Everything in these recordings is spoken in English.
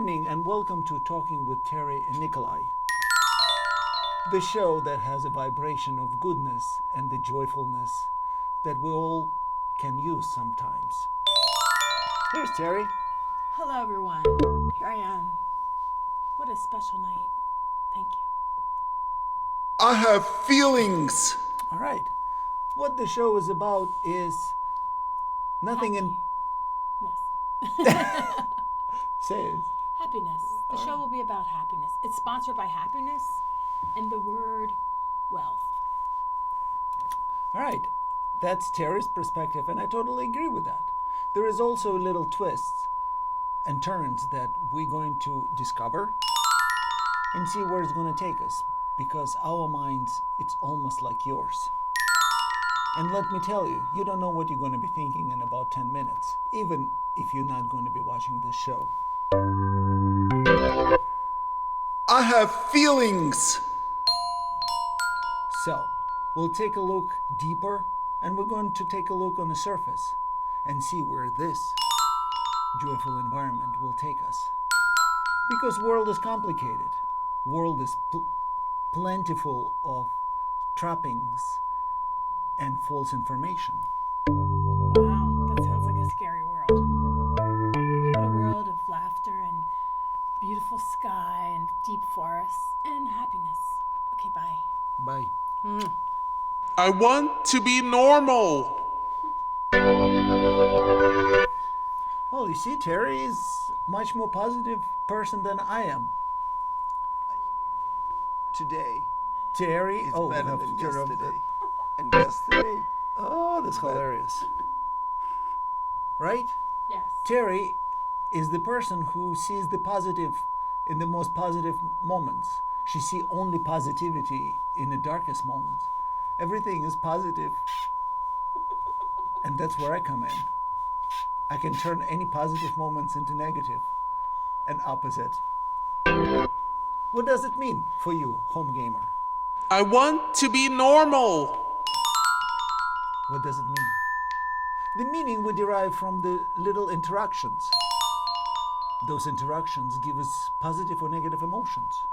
evening and welcome to Talking with Terry and Nikolai, the show that has a vibration of goodness and the joyfulness that we all can use sometimes. Here's Terry. Hello, everyone. Here I am. What a special night. Thank you. I have feelings. All right. What the show is about is nothing in... Happiness. Say it. Happiness. The show will be about happiness. It's sponsored by happiness and the word wealth. All right. That's Terry's perspective, and I totally agree with that. There is also little twists and turns that we're going to discover and see where it's going to take us, because our minds, it's almost like yours. And let me tell you, you don't know what you're going to be thinking in about 10 minutes, even if you're not going to be watching this show. I have feelings. So, we'll take a look deeper, and we're going to take a look on the surface and see where this joyful environment will take us. Because world is complicated. World is plentiful of trappings and false information. Wow, that sounds like a scary world. What a world of laughter and beautiful sky and deep forests and happiness. Okay, bye. Bye. I want to be normal. Well, you see, Terry is much more positive person than I am. Today Terry, is oh, better have than to rub yesterday. And yesterday, Oh, that's Better. hilarious. Right? Yes. Terry is the person who sees the positive in the most positive moments. She sees only positivity in the darkest moments. Everything is positive, and that's where I come in. I can turn any positive moments into negative and opposite. What does it mean for you, home gamer? I want to be normal. What does it mean? The meaning we derive from the little interactions. Those interactions give us positive or negative emotions.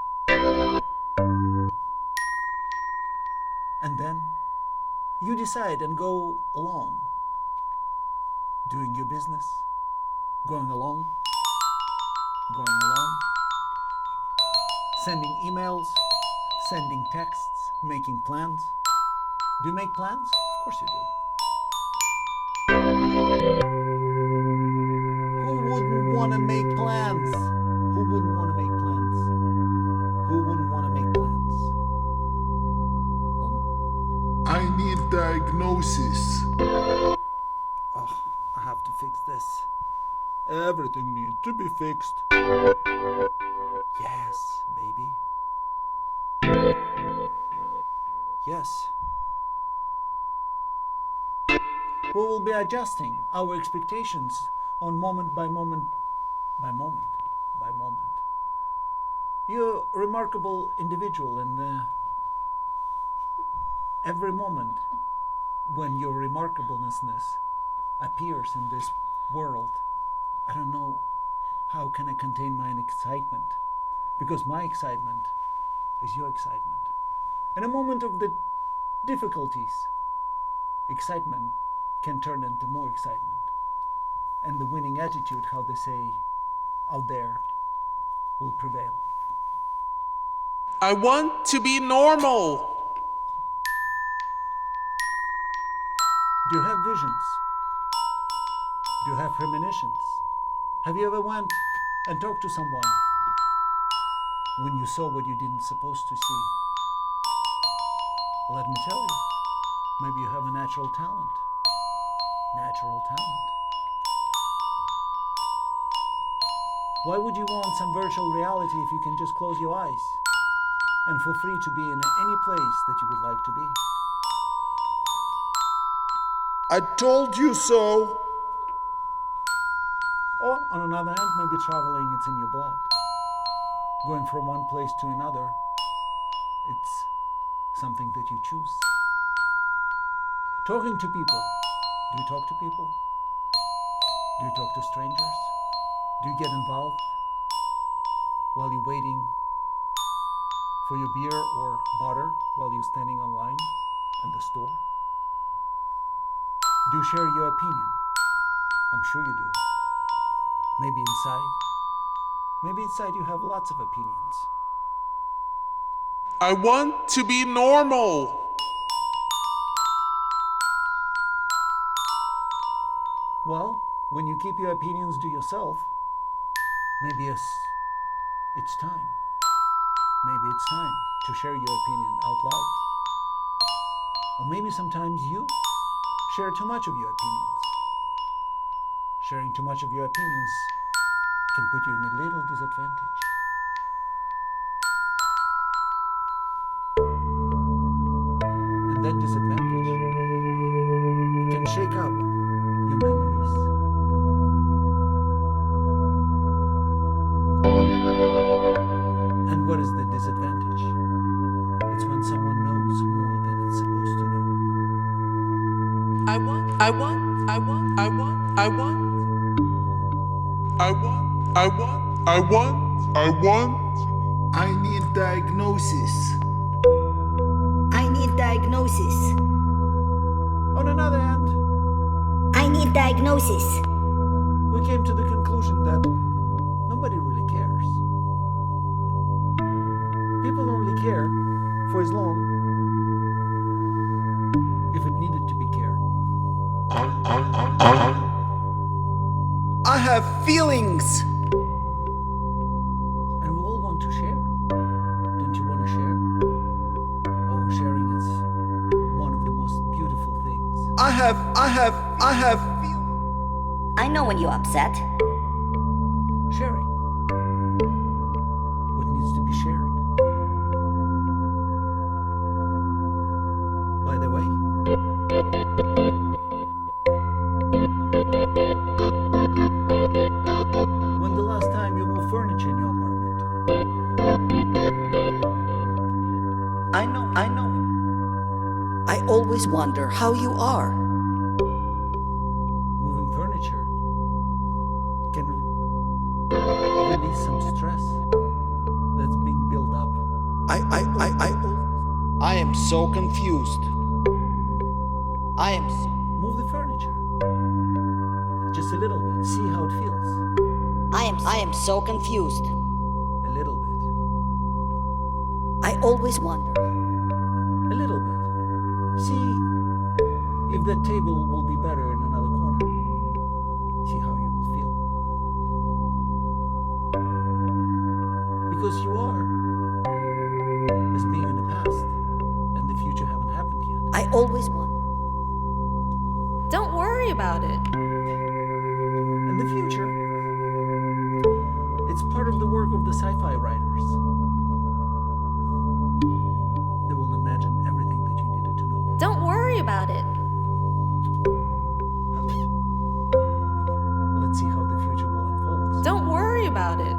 And then you decide and go along, doing your business, going along, sending emails, sending texts, making plans. Do you make plans? Of course you do. Who wouldn't want to make plans? Who wouldn't want to make plans? Who wouldn't want to make plans? I need diagnosis. Oh, I have to fix this. Everything needs to be fixed. Yes, baby. Yes. We will be adjusting our expectations on moment by moment by moment by moment. You're a remarkable individual, and every moment when your remarkableness appears in this world, I don't know how can I contain my excitement, because my excitement is your excitement. In a moment of the difficulties, excitement can turn into more excitement. And the winning attitude, how they say out there, will prevail. I want to be normal. Do you have visions? Do you have premonitions? Have you ever went and talked to someone when you saw what you didn't supposed to see? Let me tell you, maybe you have a natural talent. Natural talent. Why would you want some virtual reality if you can just close your eyes and feel free to be in any place that you would like to be? I told you so. Or, on another hand, maybe traveling, it's in your blood. Going from one place to another, it's something that you choose. Talking to people. Do you talk to people? Do you talk to strangers? Do you get involved while you're waiting for your beer or butter while you're standing online in the store? Do you share your opinion? I'm sure you do. Maybe inside. Maybe inside you have lots of opinions. I want to be normal. Well, when you keep your opinions to yourself, maybe it's time. Maybe it's time to share your opinion out loud. Or maybe sometimes you share too much of your opinions. Sharing too much of your opinions can put you in a little disadvantage. And that disadvantage can shake up your memories. And what is the disadvantage? It's when someone knows more than it's supposed to know. I want. I need diagnosis. I need diagnosis. On another hand, I need diagnosis. we came to the conclusion that nobody really cares. People only care for as long if it needed to be cared. I have feelings. And we all want to share. Don't you want to share? Oh, sharing is one of the most beautiful things. I have feelings. I know when you're upset. Sharing what needs to be shared. By the way, when the last time you moved furniture in your apartment? I know. I always wonder how you are. Moving furniture can release some stress that's being built up. I am so confused. Move the furniture. Just a little bit. See how it feels. I am so confused. A little bit. I always wonder. A little bit. See if that table will be better in another corner. See how you will feel. Because you are as being in the past and the future haven't happened yet. I always wonder. Don't worry about it. In the future, it's part of the work of the sci-fi writers. They will imagine everything that you needed to know. Don't worry about it. Let's see how the future will unfold. Don't worry about it.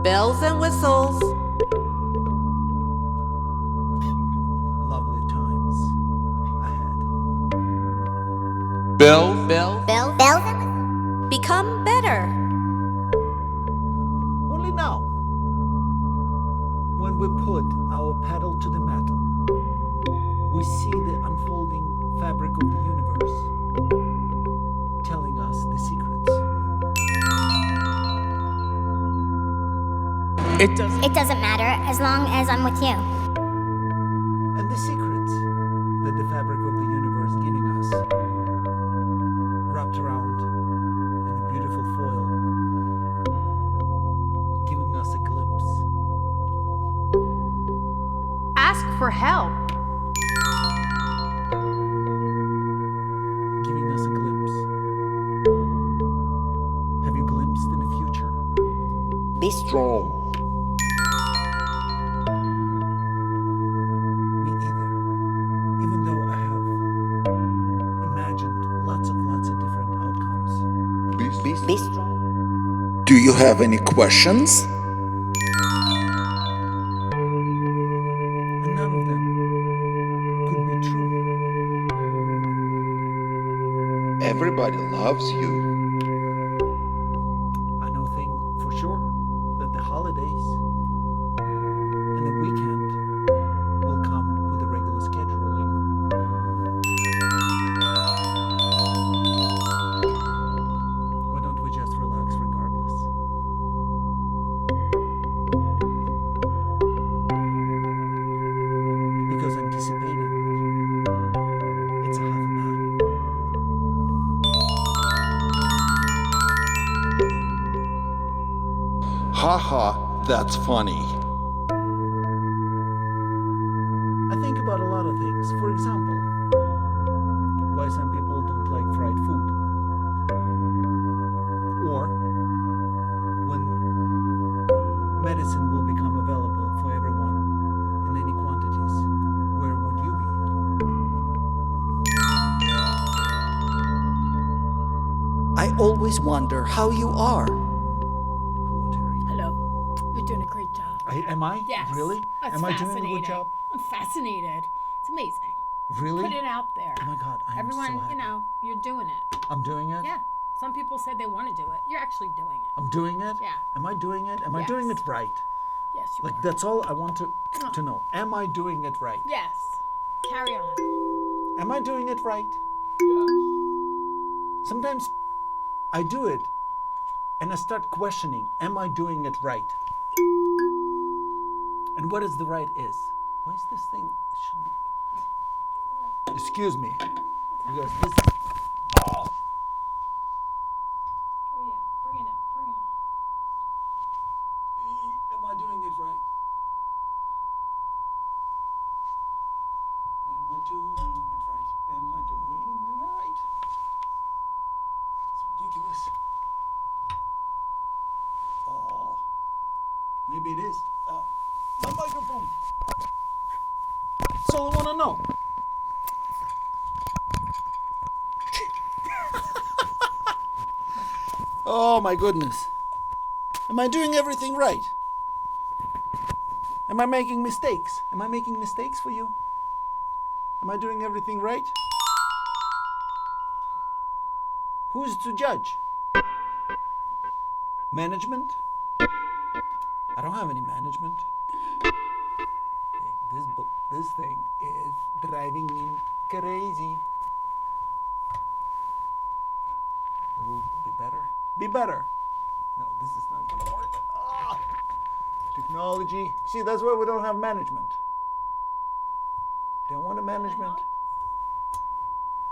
Bells and whistles. Lovely times ahead. Bell. Become better. Only now, when we put our pedal to the metal, we see the unfolding fabric of the universe, telling us the secrets. It does. It doesn't matter as long as I'm with you. And the secrets that the fabric of the universe giving us, wrapped around in a beautiful foil, giving us a glimpse. Ask for help. Giving us a glimpse. Have you glimpsed in the future? Be strong. Me either. Even though I have imagined lots of different outcomes. Be strong. Do you have any questions? And none of them could be true. Everybody loves you. I know thing for sure that the Haha, that's funny. I think about a lot of things. For example, why some people don't like fried food. Or when medicine will become available for everyone in any quantities, where would you be? I always wonder how you are. Hello, Terry. Hello. You're doing a great job. Am I? Yes. Really? That's Am I doing a fascinating. good job? I'm fascinated. It's amazing. Really? Put it out there. Oh my God, I'm Everyone, so happy. you know, you're doing it. I'm doing it? Yeah. Some people say they want to do it. You're actually doing it. I'm doing it? Yeah. Am I doing it? Am I doing Yes. it right? Yes, you Like, are. that's all I want to know. Am I doing it right? Yes. Carry on. Am I doing it right? Sometimes I do it and I start questioning, am I doing it right? And what is the right is? Why is this thing? It should be. Excuse me. Because this. Oh, yeah. Bring it up. Bring it up. Am I doing it right? Am I doing it right? Am I doing it right? It's ridiculous. Oh, maybe it is. My microphone. That's all I want to know. Oh my goodness. Am I doing everything right? Am I making mistakes? Am I making mistakes for you? Am I doing everything right? Who is to judge? Management? I don't have any management. This thing is driving me crazy. It will be better. Be better. No, this is not gonna work. Technology. See, that's why we don't have management. Don't want a management.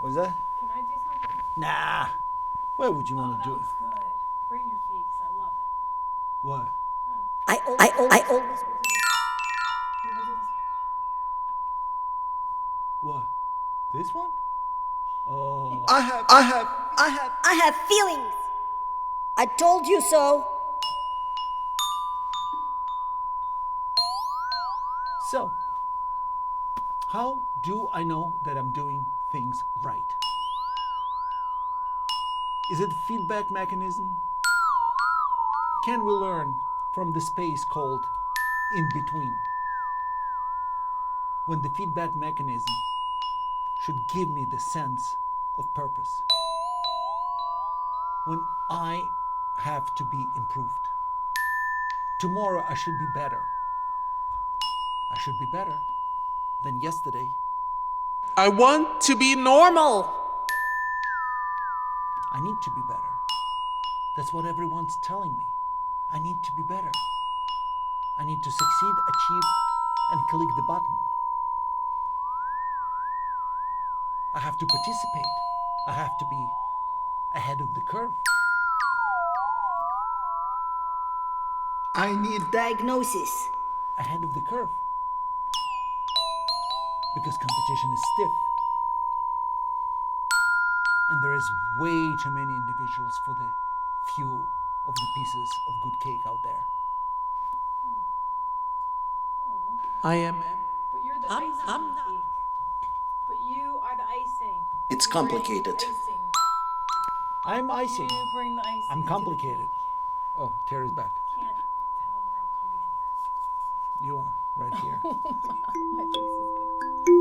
What's that? Can I do something? Nah. Why would you want to do it? That was good. Bring your cakes. I love it. What? I always Here, we'll do this What? This one? Oh. I have feelings. I told you so. So, how do I know that I'm doing things right? Is it a feedback mechanism? Can we learn from the space called in between? When the feedback mechanism should give me the sense of purpose. When I have to be improved. Tomorrow I should be better. I should be better than yesterday. I want to be normal. I need to be better. That's what everyone's telling me. I need to be better. I need to succeed, achieve, and click the button. I have to participate. I have to be ahead of the curve. I need Diagnosis. Ahead of the curve. Because competition is stiff. And there is way too many individuals for the few of the pieces of good cake out there. I am. But you're the I'm icing not. on the cake. But you are the icing. It's You bring complicated. the icing. I'm icing. You bring the icing. I'm to the complicated. cake. Oh, Terry's back. Can't tell where I'm coming in You are right here. here. My face is big.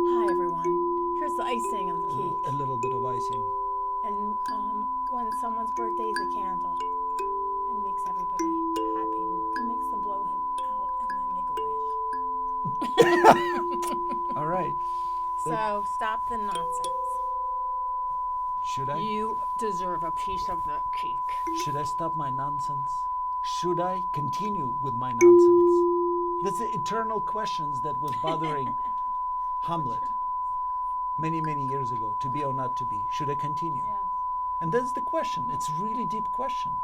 Hi everyone. Here's the icing on the cake. A little bit of icing. And when someone's birthday is a candle, and makes everybody happy, and makes them blow him out and then make a wish. All right. So stop the nonsense. Should I? You deserve a piece of the cake. Should I stop my nonsense? Should I continue with my nonsense? That's the eternal questions that was bothering Hamlet many, many years ago. To be or not to be. Should I continue? And that's the question. It's a really deep question.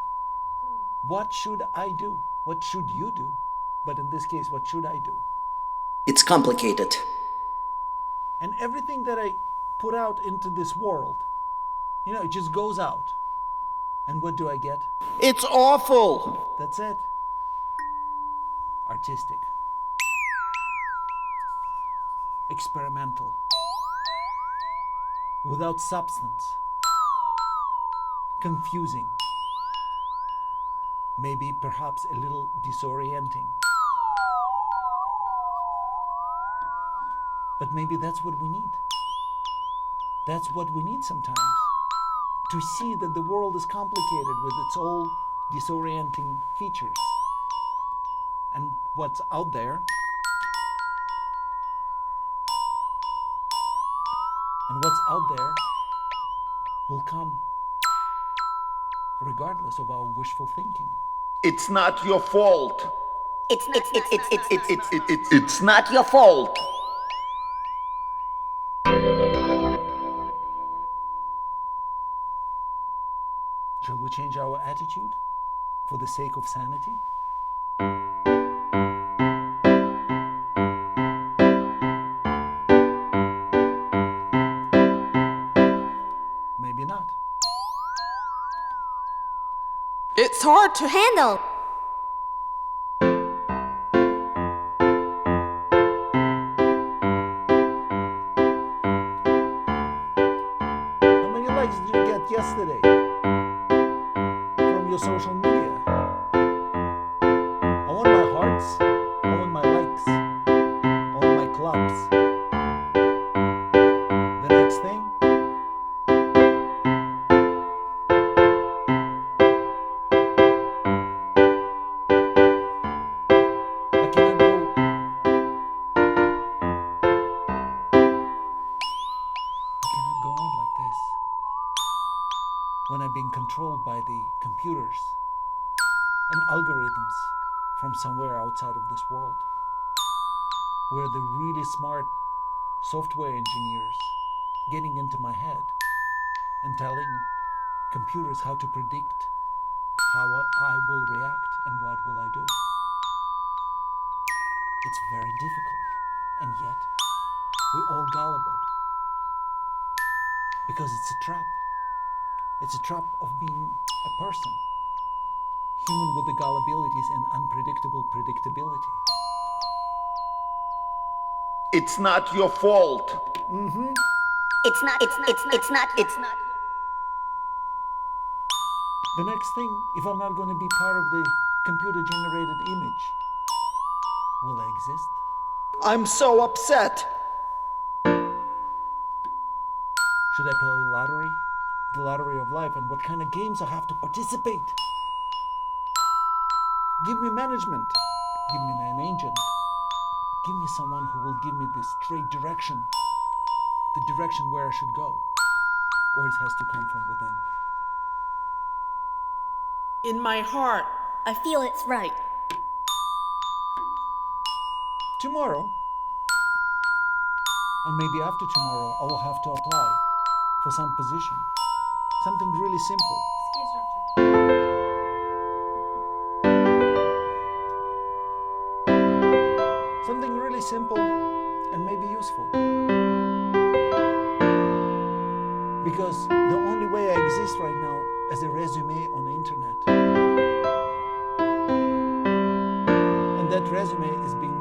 What should I do? what should you do? But in this case, what should I do? It's complicated. And everything that I put out into this world, it just goes out. And what do I get? It's awful! That's it. Artistic. Experimental. Without substance. Confusing. Maybe perhaps a little disorienting. But maybe that's what we need. That's what we need sometimes. To see that the world is complicated with its own disorienting features. And what's out there, will come regardless of our wishful thinking. It's not your fault. It's It's not your fault. Shall we change our attitude for the sake of sanity? Maybe not. It's hard to Handle. How many likes did you get yesterday from your social media? I want my hearts, I want my likes, I want my claps. The next thing, I cannot go on like this when I'm being controlled by the computers and algorithms from somewhere outside of this world, where the really smart software engineers getting into my head and telling computers how to predict how I will react and what will I do. It's very difficult, and yet we're all gullible because it's a trap. It's a trap of being a person, human with the gullibilities and unpredictable predictability. It's not your fault. It's not. The next thing, if I'm not going to be part of the computer-generated image, will I exist? I'm so upset. Should I play lottery? The lottery of life, and what kind of games I have to participate? Give me management. Give me an agent. Give me someone who will give me the straight direction. The direction where I should go. Or it has to come from within. In my heart, I feel it's right. Tomorrow, and maybe after tomorrow, I will have to apply for some position. Something really simple. Ski instructor. Something really simple and maybe useful. Because the only way I exist right now is a resume on the internet. And that resume is being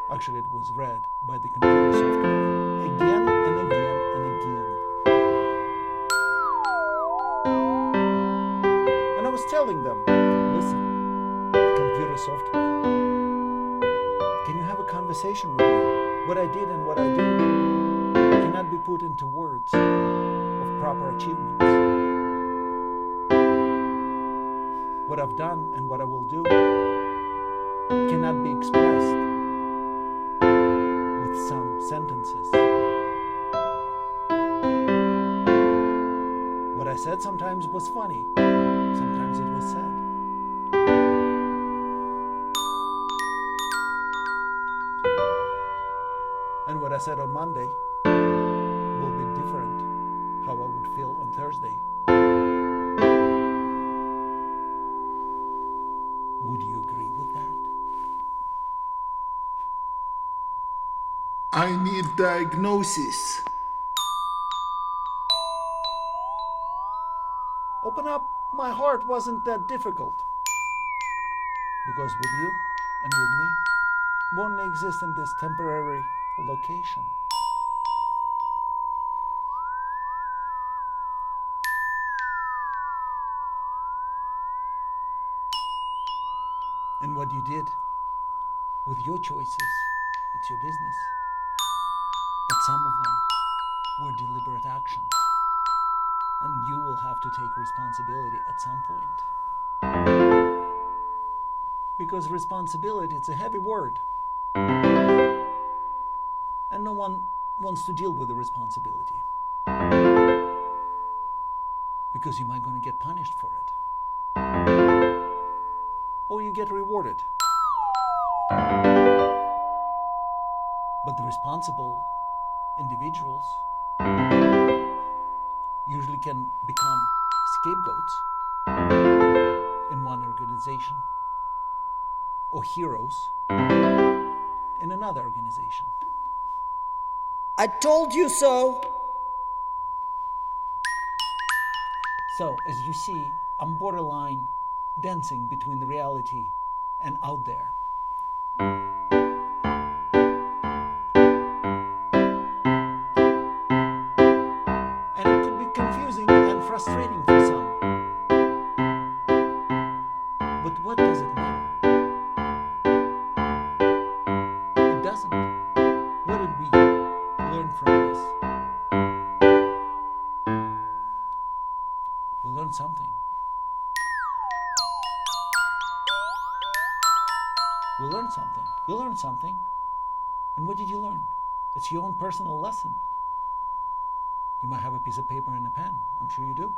actually it was read by the computer software again and again and again. And I was telling them, listen, computer software, can you have a conversation with me? What I did and what I do cannot be put into words of proper achievements. What I've done and what I will do cannot be expressed with some sentences. What I said sometimes was funny, sometimes it was sad. And what I said on Monday will be different how I would feel on Thursday. I need diagnosis. Open up. My heart wasn't that difficult. Because with you and with me, we only exist in this temporary location. And what you did with your choices, it's your business. But some of them were deliberate actions. And you will have to take responsibility at some point. Because responsibility, it's a heavy word. And no one wants to deal with the responsibility. Because you might going to get punished for it. Or you get rewarded. But the responsible individuals usually can become scapegoats in one organization or heroes in another organization. I told you so. So, as you see, I'm borderline dancing between the reality and out there. And it could be confusing and frustrating for some. But what does it matter? It doesn't. What did we learn from this? We learned something. We learned something. You learned something. And what did you learn? It's your own personal lesson. You might have a piece of paper and a pen. I'm sure you do.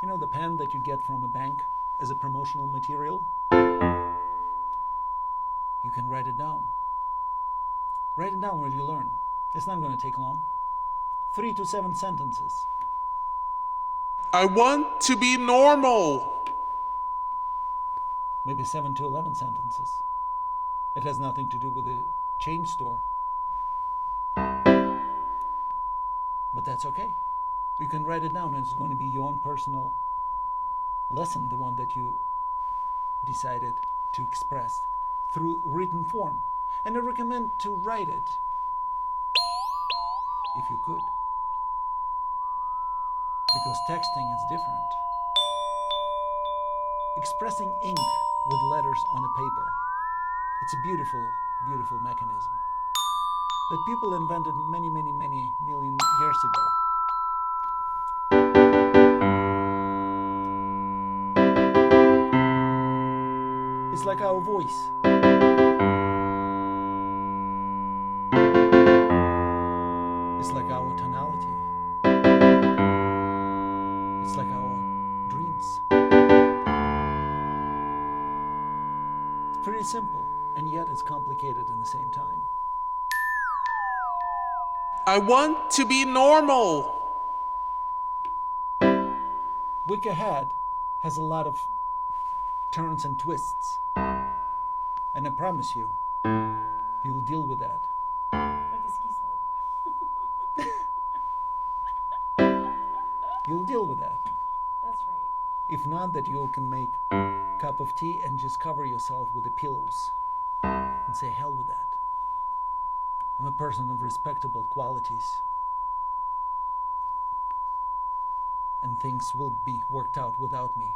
You know the pen that you get from a bank as a promotional material? You can write it down. Write it down what you learn. It's not going to take long. 3 to 7 sentences. I want to be normal. Maybe 7 to 11 sentences. It has nothing to do with the chain store. But that's okay. You can write it down and it's going to be your own personal lesson, the one that you decided to express through written form. And I recommend to write it if you could. Because texting is different. Expressing ink with letters on a paper. It's a beautiful, beautiful mechanism that people invented many, many, many million years ago. It's like our voice. It's like our tonality. It's like our dreams. It's pretty simple, and yet it's complicated in the same time. I want to be normal. Week ahead has a lot of turns and twists. And I promise you, you'll deal with that. Like a ski slope. You'll deal with that. That's right. If not, that you can make a cup of tea and just cover yourself with the pillows and say, hell with that. I'm a person of respectable qualities. And things will be worked out without me.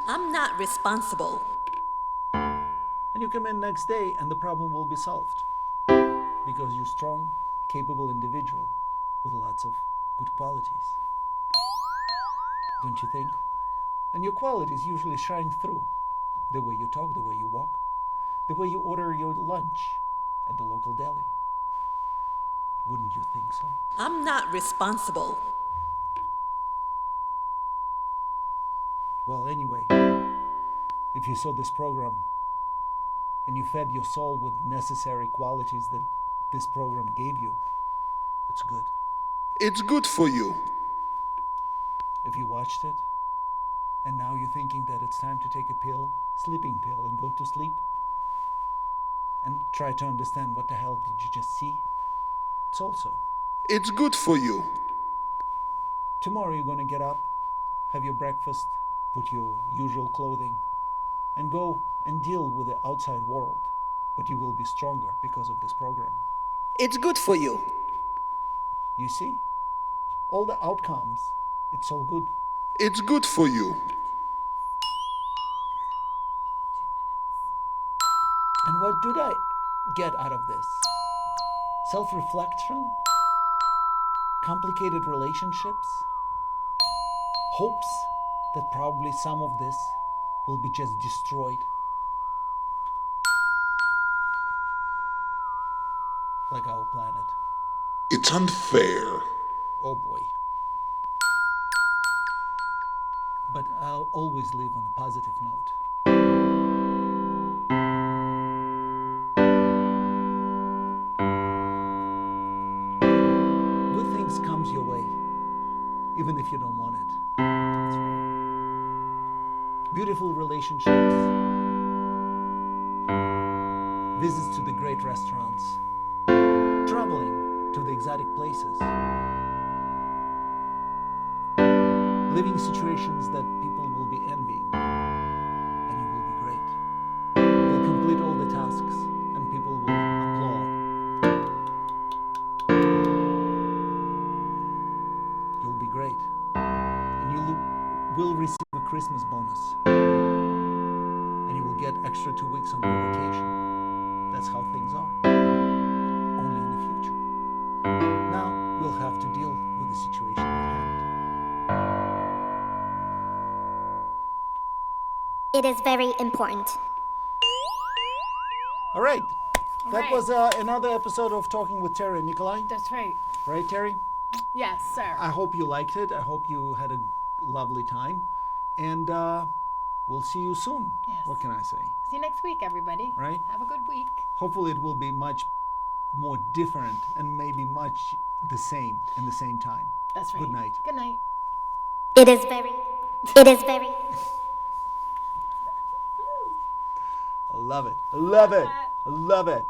I'm not responsible. And you come in next day and the problem will be solved. Because you're a strong, capable individual with lots of good qualities. Don't you think? And your qualities usually shine through. The way you talk, the way you walk, the way you order your lunch at the local deli. Wouldn't you think so? I'm not responsible. Well, anyway, if you saw this program and you fed your soul with necessary qualities that this program gave you, it's good. It's good for you. If you watched it and now you're thinking that it's time to take a pill, sleeping pill, and go to sleep and try to understand what the hell did you just see, It's also. It's good for you. Tomorrow you're going to get up, have your breakfast, put your usual clothing, and go and deal with the outside world. But you will be stronger because of this program. It's good for you. You see? All the outcomes, it's all good. It's good for you. And what did I get out of this? Self-reflection? Complicated relationships? Hopes that probably some of this will be just destroyed. Like our planet. It's unfair. Oh boy. But I'll always live on a positive note. Good things comes your way, even if you don't want it. Beautiful relationships, visits to the great restaurants, traveling to the exotic places, living situations that people will be envying, and you will be great. You'll complete all the tasks, and people will applaud. You'll be great, and you will receive a Christmas bonus, and you will get extra 2 weeks on your vacation. That's how things are. Only in the future. Now you'll have to deal with the situation at hand. It is very important. All right. That right. was another episode of Talking with Terry and Nikolai. That's right. Right, Terry? Yes, sir. I hope you liked it. I hope you had a lovely time. And we'll see you soon. Yes. What can I say? See you next week, everybody. Right? Have a good week. Hopefully it will be much more different and maybe much the same in the same time. That's right. Good night. Good night. It is very. I love it. I love it. I love it.